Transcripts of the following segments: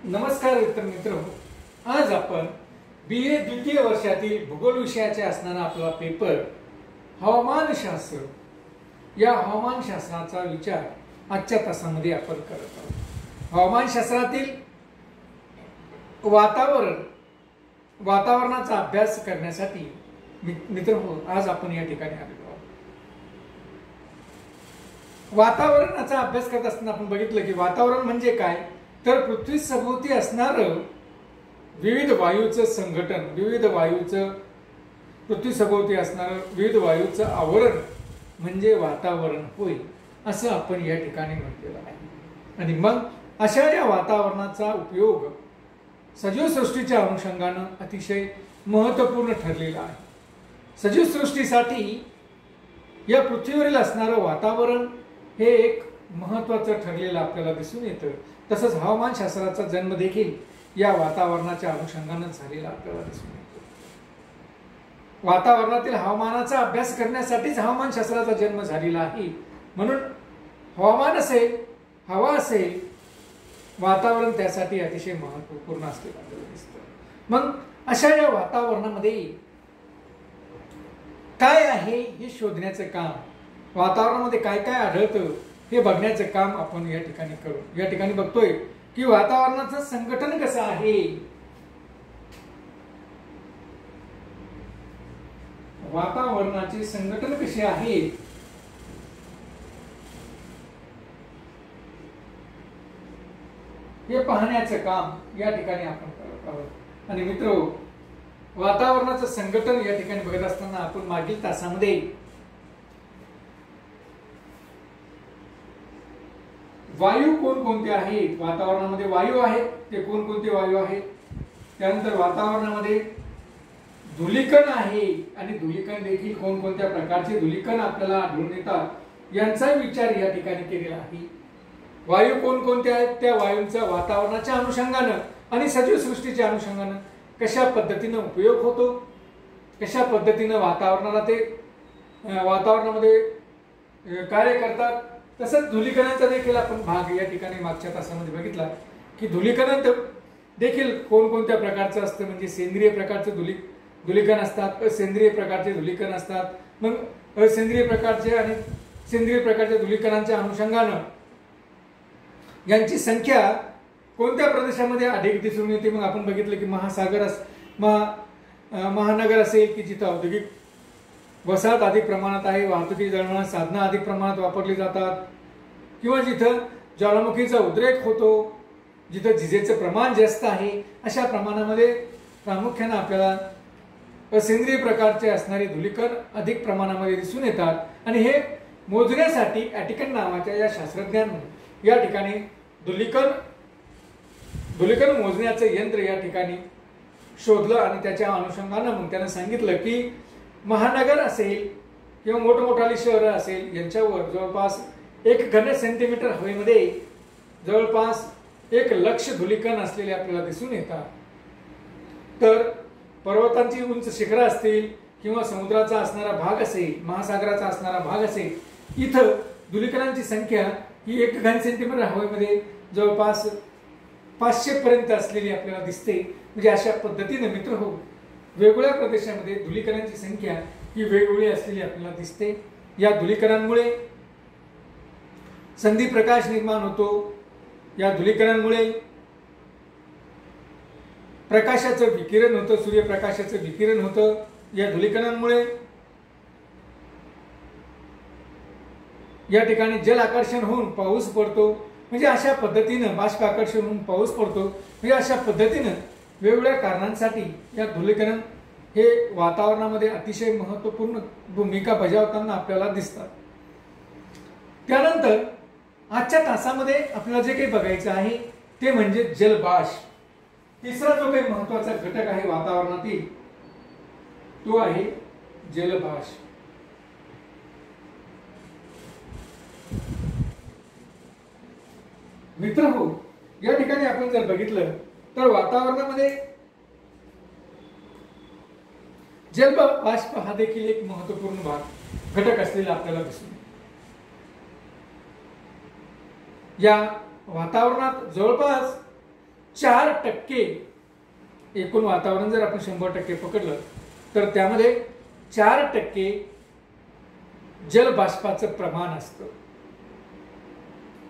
नमस्कार मित्र आज आपण BA द्वितीय वर्षातील भूगोल विषयाचे असणारा आपला पेपर हवामानशास्त्र या हवामानशास्त्राचा विचार आजच्या तासामध्ये आपण करत आहोत। हवामानशास्त्रातील वातावरणाचा अभ्यास करण्यासाठी मित्रहो आज आपण या ठिकाणी आलेलो आहोत। वातावरणाचा अभ्यास करत असताना आपण बघितलं की वातावरण म्हणजे काय तर पृथ्वी सभोवती असणारं विविध वायूचं संघटन, पृथ्वी सभोवती असणारं विविध वायूचं आवरण म्हणजे वातावरण होय असं आपण या ठिकाणी म्हटलेलं आहे। आणि मग अशा या वातावरणाचा उपयोग सजीव सृष्टीच्या अनुषंगाने अतिशय महत्त्वपूर्ण ठरलेला आहे। सजीव सृष्टीसाठी या पृथ्वीवरील असणारं वातावरण हे एक महत्त्वाचं ठरलेलं आपल्याला दिसून येतं। तसंच हवामानशास्त्राचा जन्म देखील या वातावरणाच्या अनुषंगाने झालेला आपल्याला दिसून येतो। वातावरणातील हवामानाचा अभ्यास करण्यासाठीच हवामानशास्त्राचा जन्म झालेला आहे। म्हणून हवामान असेल, हवा असेल, वातावरण त्यासाठी अतिशय महत्त्वपूर्ण असलेलं आपल्याला दिसतं। मग अशा या वातावरणामध्ये काय आहे हे शोधण्याचं काम, वातावरणामध्ये काय काय आढळतं हे बघण्याचं काम आपण या ठिकाणी करू। या ठिकाणी बघतोय की वातावरणाचं संघटन कसं आहे, वातावरणाचे संघटन कसे आहे हे पाहण्याचं काम या ठिकाणी आपण करत आहोत। आणि मित्रो, वातावरणाचं संघटन या ठिकाणी बघत असताना आपण मागील तासामध्ये वायू कोणकोणते आहेत, वातावरणामध्ये वायू आहेत ते कोणकोणते वायू आहेत, त्यानंतर वातावरणामध्ये धूलिकण आहे आणि धूलिकण देखील कोणकोणत्या प्रकारचे धूलिकण आपल्याला आढळून येतात यांचा विचार या ठिकाणी केलेला आहे। वायू कोणकोणते आहेत, त्या वायूंचा वातावरणाच्या अनुषंगाने आणि सजीव सृष्टीच्या अनुषंगाने कशा पद्धतीने उपयोग होतो, कशा पद्धतीने वातावरणामध्ये कार्य करतात। तसंच धूलिकणांचा देखील आपण भाग या ठिकाणी मागच्या तासामध्ये बघितला की धूलिकण देखील कोणकोणत्या प्रकारचं असतं, म्हणजे सेंद्रिय प्रकारचे धूलिकण असतात, असेंद्रिय प्रकारचे धूलिकण असतात। मग असेंद्रिय प्रकारचे आणि सेंद्रिय प्रकारच्या धूलिकणांच्या अनुषंगाने यांची संख्या कोणत्या प्रदेशामध्ये अधिक दिसून येते। मग आपण बघितलं की महानगर असेल की जिथं औद्योगिक वसाहत अधिक प्रमाणात आहे, वाहतुकी दळणवळण साधनं अधिक प्रमाणात वापरली जातात, किंवा जिथं ज्वालामुखीचा उद्रेक होतो, जिथं जिजेचं प्रमाण जास्त आहे, अशा प्रमाणामध्ये प्रामुख्याने आपल्याला असेंद्रिय प्रकारचे असणारे धूलिकण अधिक प्रमाणामध्ये दिसून येतात। आणि हे मोजण्यासाठी ॲटिकन नावाच्या या शास्त्रज्ञांनी या ठिकाणी धूलिकण मोजण्याचं यंत्र या ठिकाणी शोधलं आणि त्याच्या अनुषंगाने मग त्यानं सांगितलं की महानगर असेल किंवा मोठमोठाली शहरं असेल यांच्यावर जवळपास 1 घन सेंटीमीटर हवेमध्ये जवळपास 1 लाख धूलिकण असलेले आपल्याला दिसून येतात। तर पर्वतांची उंच शिखरं असतील किंवा समुद्राचा असणारा भाग असेल, महासागराचा असणारा भाग असेल, इथं धूलिकणांची संख्या ही 1 घन सेंटीमीटर हवेमध्ये जवळपास 500 पर्यंत असलेली आपल्याला दिसते। म्हणजे अशा पद्धतीने मित्रहो, वेगवेगळ्या प्रदेशामध्ये धूलिकणांची संख्या ही वेगवेगळी असलेली आपल्याला दिसते। या धूलिकणांमुळे संधी प्रकाश निर्माण होतो, या धूलिकणांमुळे प्रकाशाचं विकिरण होतं, सूर्यप्रकाशाचं विकिरण होतं। या धूलिकणांमुळे या ठिकाणी जल आकर्षण होऊन पाऊस पडतो, म्हणजे अशा पद्धतीनं बाष्प आकर्षण होऊन पाऊस पडतो। म्हणजे अशा पद्धतीनं वेगवेगळ्या कारणांसाठी या धूलिकण हे वातावरणामध्ये अतिशय महत्त्वपूर्ण भूमिका बजावताना आपल्याला दिसतात। त्यानंतर आजच्या तासामध्ये आपल्याला जे काही बघायचं आहे ते म्हणजे जलबाष्प। तिसरा जो काही महत्त्वाचा घटक आहे वातावरणातील तो आहे जलबाष्प। मित्रहो, या ठिकाणी आपण जर बघितलं तर वातावरणामध्ये जलबाष्प हा देखील एक महत्त्वपूर्ण घटक असलेला आपल्याला दिसून येतो। या वातावरणात जवळपास 4% एकूण वातावरण जर आपण 100% पकडलं तर त्यामध्ये 4% जलबाष्पाचं प्रमाण असतं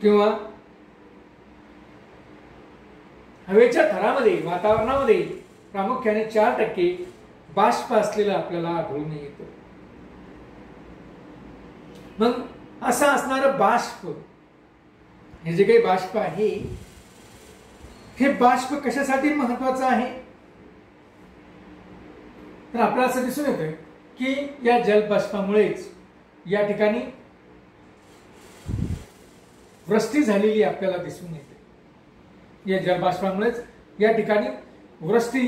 किंवा हवेच्या थरामध्ये वातावरणामध्ये प्रामुख्याने 4% बाष्प असलेलं आपल्याला आढळून येतं. मग असं असणारं बाष्प, हे जे काही बाष्प आहे, हे बाष्प कशासाठी महत्वाचं आहे तर आपल्याला असं दिसून येतं की या जलबाष्पामुळेच या ठिकाणी वृष्टी झालेली आपल्याला दिसून येते. या जलबाष्पामुळेच या ठिकाणी वृष्टी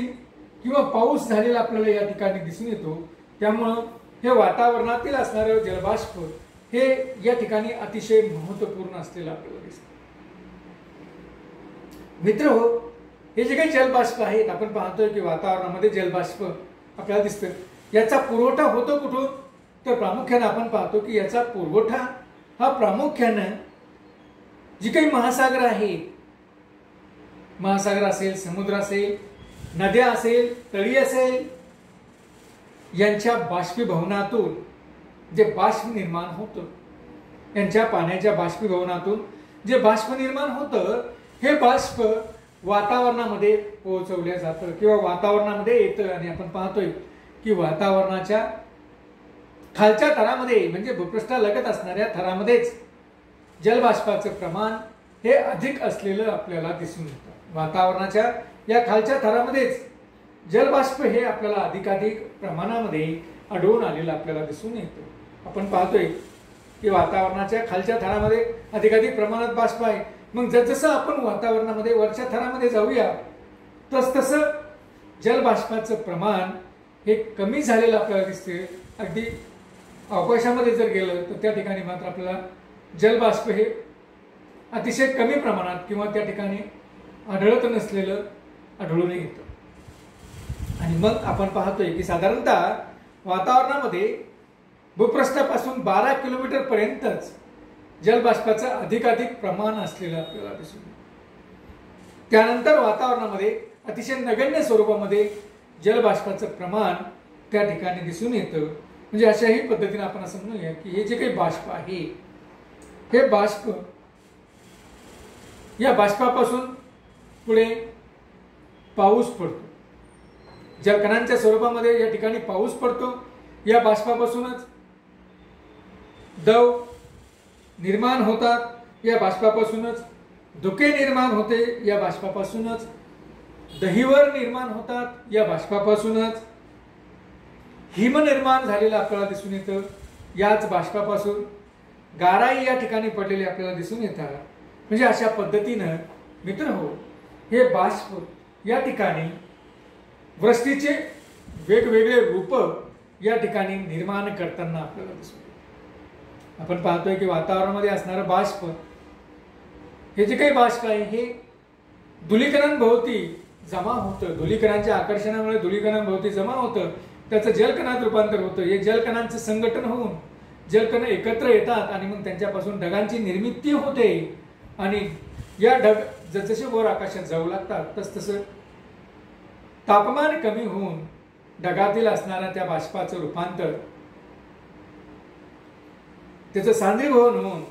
किंवा पाऊस झालेला आपल्याला या ठिकाणी दिसून येतो. त्यामुळं हे वातावरणातील असणारं जलबाष्प हे या ठिकाणी अतिशय महत्वपूर्ण असलेलं आपल्याला दिसतं. मित्रहो, हे जे काही जलबाष्प आहेत आपण पाहतोय की वातावरणामध्ये जलबाष्प आपल्याला दिसतं. याचा पुरवठा होतो कुठून तर प्रामुख्याने आपण पाहतो की याचा पुरवठा हा प्रामुख्यानं जी काही महासागर आहे, महासागर असेल, समुद्र असेल, नद्या असेल, तळी असेल, यांच्या बाष्पीभवनातून जे बाष्प निर्माण होतं, यांच्या पाण्याच्या बाष्पीभवनातून जे बाष्प निर्माण होतं, हे बाष्प वातावरणामध्ये पोहोचवलं जातं किंवा वातावरणामध्ये येतं. आणि आपण पाहतोय की वातावरणाच्या खालच्या थरामध्ये म्हणजे भूपृष्ठालगत असणाऱ्या थरामध्येच जलबाष्पाचं प्रमाण हे अधिक असलेलं आपल्याला दिसून येतं. वातावरणाच्या या खालच्या थरामध्येच जलबाष्प हे आपल्याला अधिकाधिक प्रमाणामध्ये आढळून आलेलं आपल्याला दिसून येतं. आपण पाहतोय की वातावरणाच्या खालच्या थरामध्ये अधिकाधिक प्रमाणात बाष्प आहे. मग जसजसं आपण वातावरणामध्ये वरच्या थरामध्ये जाऊया तसतसं जलबाष्पाचं प्रमाण हे कमी झालेलं आपल्याला दिसते. अगदी अवकाशामध्ये जर गेलं तर त्या ठिकाणी मात्र आपल्याला जलबाष्प हे अतिशय कमी प्रमाणात किंवा त्या ठिकाणी आढळत नसलेलं आढळून येतं. आणि मग आपण पाहतोय की साधारणतः वातावरणामध्ये भूपृष्ठापासून 12 किलोमीटर पर्यंतच जलबाष्पाचं अधिकाधिक प्रमाण असलेलं आपल्याला दिसून येतं. त्यानंतर वातावरणामध्ये अतिशय नगण्य स्वरूपामध्ये जलबाष्पाचं प्रमाण त्या ठिकाणी दिसून येतं. म्हणजे अशाही पद्धतीने आपण असं म्हणूया की हे जे काही बाष्प आहे, हे बाष्प, या बाष्पापासून पुढे पाऊस पडतो. जलकणांच्या स्वरूपामध्ये या ठिकाणी पाऊस पडतो. या बाष्पापासूनच दव निर्माण होतात. या बाष्पापासूनच धुके निर्माण होते. या बाष्पापासूनच दहिवर निर्माण होतात. या बाष्पापासूनच हिम निर्माण झालेलं आपल्याला दिसून येतं. याच बाष्पापासून गाराई या ठिकाणी पडलेले आपल्याला दिसून येतात. म्हणजे अशा पद्धतीनं मित्रहो, हे बाष्प या ठिकाणी वृष्टीचे वेगवेगळे रूप या ठिकाणी निर्माण करताना आपल्याला दिसून येतं. आपण पाहतोय की वातावरणामध्ये असणारं बाष्प, हे जे काही बाष्प आहे हे धुलीकणांभोवती जमा होतं. धुलीकणांच्या आकर्षणामुळे धुलीकणांभोवती जमा होतं. त्याचं जलकणात रूपांतर होतं. हे जलकणांचं संघटन होऊन जलकण एकत्र येतात आणि मग त्यांच्यापासून ढगांची निर्मिती होते. आणि या ढग जसजसे वर आकाशात जाऊ लागतात तसतसं तापमान कमी होऊन ढगातील असणाऱ्या त्या बाष्पाचं रूपांतर, त्याचं सांद्रीभवन होऊन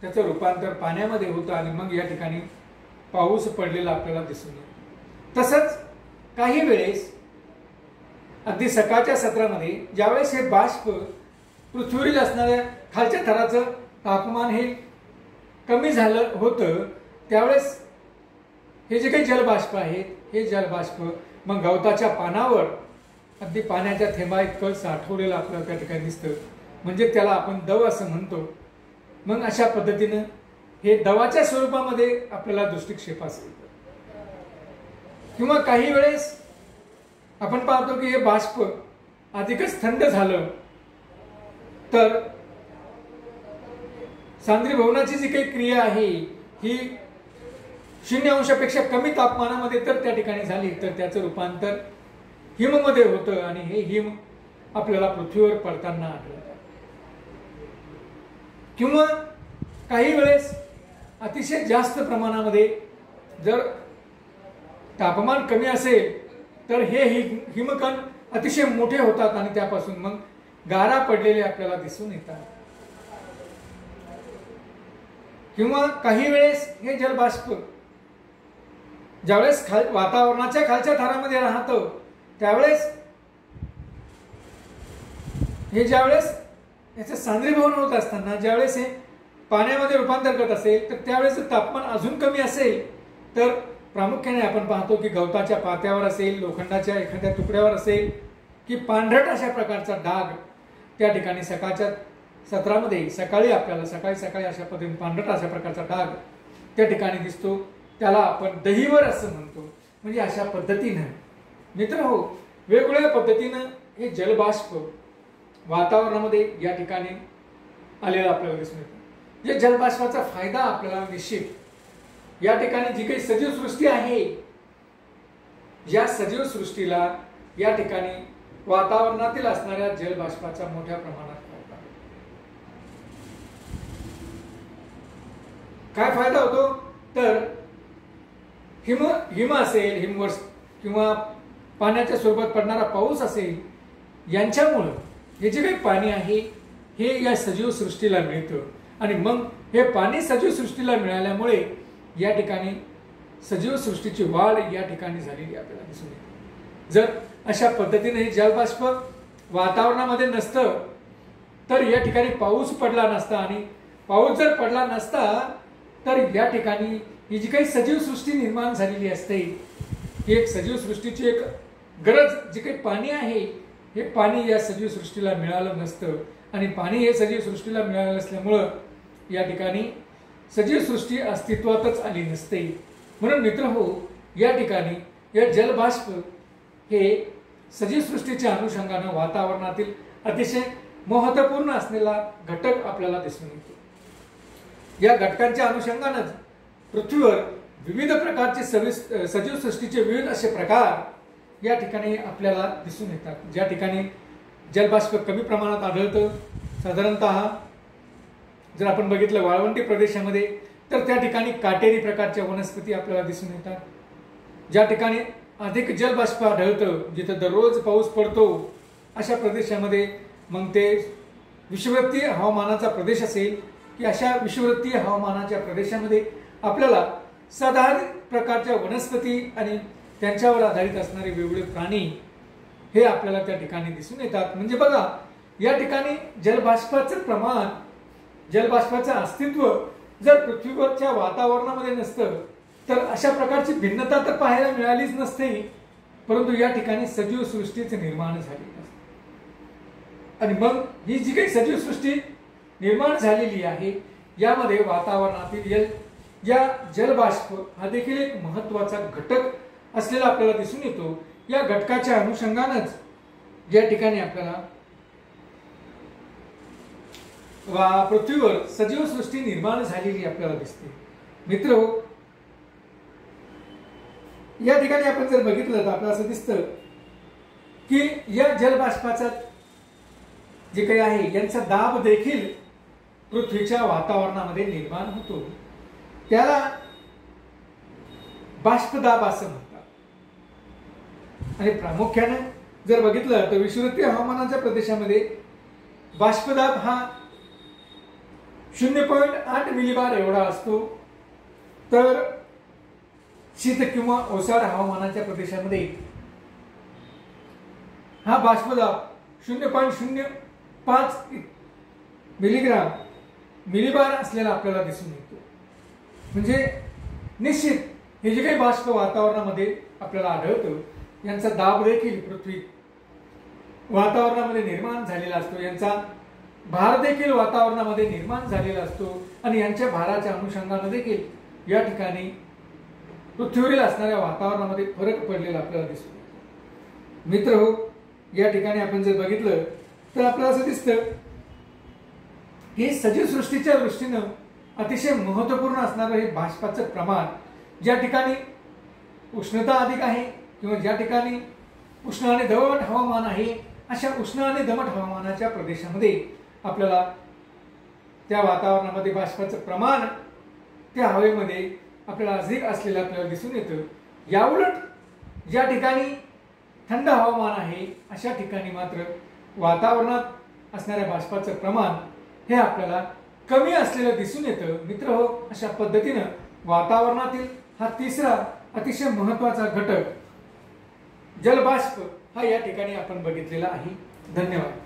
त्याचं रूपांतर पाण्यामध्ये होतं आणि मग या ठिकाणी पाऊस पडलेला आपल्याला दिसून येतो. तसंच काही वेळेस अगदी सकाळच्या सत्रामध्ये ज्यावेळेस हे बाष्प पृथ्वीवरील असणाऱ्या खालच्या थराचं तापमान हे कमी झालं होतं, त्यावेळेस हे जे काही जलबाष्प आहेत, हे जलबाष्प मग गवताच्या पानावर अगदी पाण्याच्या थेंबा इतकं साठवलेलं आपल्याला त्या ठिकाणी दिसतं. म्हणजे त्याला आपण दव असं म्हणतो. मग अशा पद्धतीनं हे दवाच्या स्वरूपामध्ये आपल्याला दृष्टिक्षेपास येतं. किंवा काही वेळेस आपण पाहतो की हे बाष्प अधिकच थंड झालं तर सांद्रीभवनाची जी काही क्रिया आहे ही 0 अंशापेक्षा कमी तापमानामध्ये तर त्या ठिकाणी झाली तर त्याचं रूपांतर हिममध्ये होतं आणि हे हिम आपल्याला पृथ्वीवर पडताना आढळतं. किंवा काही वेळेस अतिशय जास्त प्रमाणामध्ये जर तापमान कमी असेल तर हे हिमकण अतिशय मोठे होतात आणि त्यापासून मग गारा पडलेले आपल्याला दिसून येतात. किंवा काही वेळेस हे जलबाष्प ज्यावेळेस वातावरणाच्या खालच्या थरामध्ये राहतं त्यावेळेस हे ज्यावेळेस याचं सांद्रीभवन होत असताना ज्यावेळेस हे पाण्यामध्ये रूपांतर करत असेल तर त्यावेळेस तापमान अजून कमी असेल तर प्रामुख्याने आपण पाहतो की गवताच्या पात्यावर असेल, लोखंडाच्या एखाद्या तुकड्यावर असेल की पांढरट अशा प्रकारचा डाग त्या ठिकाणी सकाळच्या सत्रामध्ये सकाळी अशा पद्धतीने पांढरट अशा प्रकारचा डाग त्या ठिकाणी दिसतो. त्याला आपण दहीवर असं म्हणतो. म्हणजे अशा पद्धतीनं मित्रहो वेगवेगळ्या पद्धतीनं हे जलबाष्प वातावरणामध्ये या ठिकाणी आलेला आपल्याला दिसून येतो. या जलबाष्पाचा फायदा आपल्याला निश्चित या ठिकाणी जी काही सजीव सृष्टी आहे या सजीव सृष्टीला या ठिकाणी वातावरणातील असणाऱ्या जलबाष्पाचा मोठ्या प्रमाणात फायदा होतो. काय फायदा होतो तर हिम असेल, हिमवर्ष किंवा पाण्याच्या स्वरूपात पडणारा पाऊस असेल यांच्यामुळे हे जे काही पाणी आहे हे या सजीव सृष्टीला मिळतं आणि मग हे पाणी सजीव सृष्टीला मिळाल्यामुळे या ठिकाणी सजीव सृष्टीची वाढ या ठिकाणी झालेली आपल्याला दिसून येते. जर अशा पद्धतीने हे जलबाष्प वातावरणामध्ये नसतं तर या ठिकाणी पाऊस पडला नसता आणि पाऊस जर पडला नसता तर या ठिकाणी ही जी काही सजीव सृष्टी निर्माण झालेली असते ही एक सजीव सृष्टीची एक गरज जी काही पाणी आहे हे पाणी या सजीव सृष्टीला मिळालं नसतं आणि पाणी हे सजीव सृष्टीला मिळालं नसल्यामुळं या ठिकाणी सजीव सृष्टी अस्तित्वातच आली नसते. म्हणून मित्रहो या ठिकाणी या जलबाष्प हे सजीव सृष्टीच्या अनुषंगाने वातावरणातील अतिशय महत्त्वपूर्ण असलेला घटक आपल्याला दिसून येतो. या घटकांच्या अनुषंगानेच पृथ्वीवर विविध प्रकारचे सजीव सृष्टीचे विविध असे प्रकार या ठिकाणी आपल्याला दिसून येतात. ज्या ठिकाणी जलबाष्प कमी प्रमाणात आढळतं साधारणतः जर आपण बघितलं वाळवंटी प्रदेशामध्ये तर त्या ठिकाणी काटेरी प्रकारच्या वनस्पती आपल्याला दिसून येतात. ज्या ठिकाणी अधिक जलबाष्प आढळतं जिथं दररोज पाऊस पडतो अशा प्रदेशामध्ये मग ते विषुववृत्तीय हवामानाचा प्रदेश असेल की अशा विषुववृत्तीय हवामानाच्या प्रदेशामध्ये आपल्याला साधारण प्रकारच्या वनस्पती आणि त्यांच्यावर आधारित असणारे वेगवेगळे प्राणी हे आपल्याला त्या ठिकाणी दिसून येतात. म्हणजे बघा या ठिकाणी जलबाष्पाचं प्रमाण जलबाष्पाचं अस्तित्व जर पृथ्वीवरच्या वातावरणामध्ये नसतं तर अशा प्रकारची भिन्नता तर पाहायला मिळालीच नसते. परंतु या ठिकाणी सजीव सृष्टीच निर्माण झाली नसते आणि मग ही जी काही सजीव सृष्टी निर्माण झालेली आहे यामध्ये वातावरणातील या जलबाष्प हा देखील एक महत्त्वाचा घटक असलेला आपल्याला दिसून येतो. या घटकाच्या अनुषंगानेच या ठिकाणी आपल्याला पृथ्वीवर सजीव सृष्टी निर्माण झालेली आपल्याला दिसते. मित्र या ठिकाणी आपण जर बघितलं तर आपल्याला असं दिसतं की या जलबाष्पाचा जे काही आहे यांचा दाब देखील पृथ्वीच्या वातावरणामध्ये निर्माण होतो. त्याला बाष्पदाब असं म्हणतात. आणि प्रामुख्याने जर बघितलं तर विषुववृत्तीय हवामानाच्या प्रदेशामध्ये बाष्पदाब हा 0.8 मिलीबार एवढा असतो. तर शीत किंवा ओसाड हवामानाच्या प्रदेशामध्ये हा बाष्पदाब 0.05 मिलीबार असलेला आपल्याला दिसून येतो. म्हणजे निश्चित हे जे काही बाष्प वातावरणामध्ये आपल्याला आढळतं यांचा दाब देखील पृथ्वी वातावरणामध्ये निर्माण झालेला असतो. यांचा भार देखील वातावरणामध्ये निर्माण झालेला असतो आणि यांच्या भाराच्या अनुषंगाने देखील या ठिकाणी पृथ्वीवरील असणाऱ्या वातावरणामध्ये फरक पडलेला आपल्याला दिसतो. मित्र हो या ठिकाणी आपण जर बघितलं तर आपल्याला असं दिसतं की सजीव सृष्टीच्या दृष्टीनं अतिशय महत्त्वपूर्ण असणारं हे बाष्पाचं प्रमाण ज्या ठिकाणी उष्णता अधिक आहे किंवा ज्या ठिकाणी उष्ण आणि दमट हवामान आहे अशा उष्ण आणि दमट हवामानाच्या प्रदेशामध्ये आपल्याला त्या वातावरणामध्ये बाष्पाचं प्रमाण त्या हवेमध्ये आपल्याला अधिक असलेलं आपल्याला दिसून येतं. याउलट ज्या ठिकाणी थंड हवामान आहे अशा ठिकाणी मात्र वातावरणात असणाऱ्या बाष्पाचं प्रमाण हे आपल्याला कमी असलेलं दिसून येतं। मित्रहो, अशा पद्धतीनं वातावरणातील हा तिसरा अतिशय महत्त्वाचा घटक जलबाष्प हा या ठिकाणी आपण बघितलेला आहे। धन्यवाद।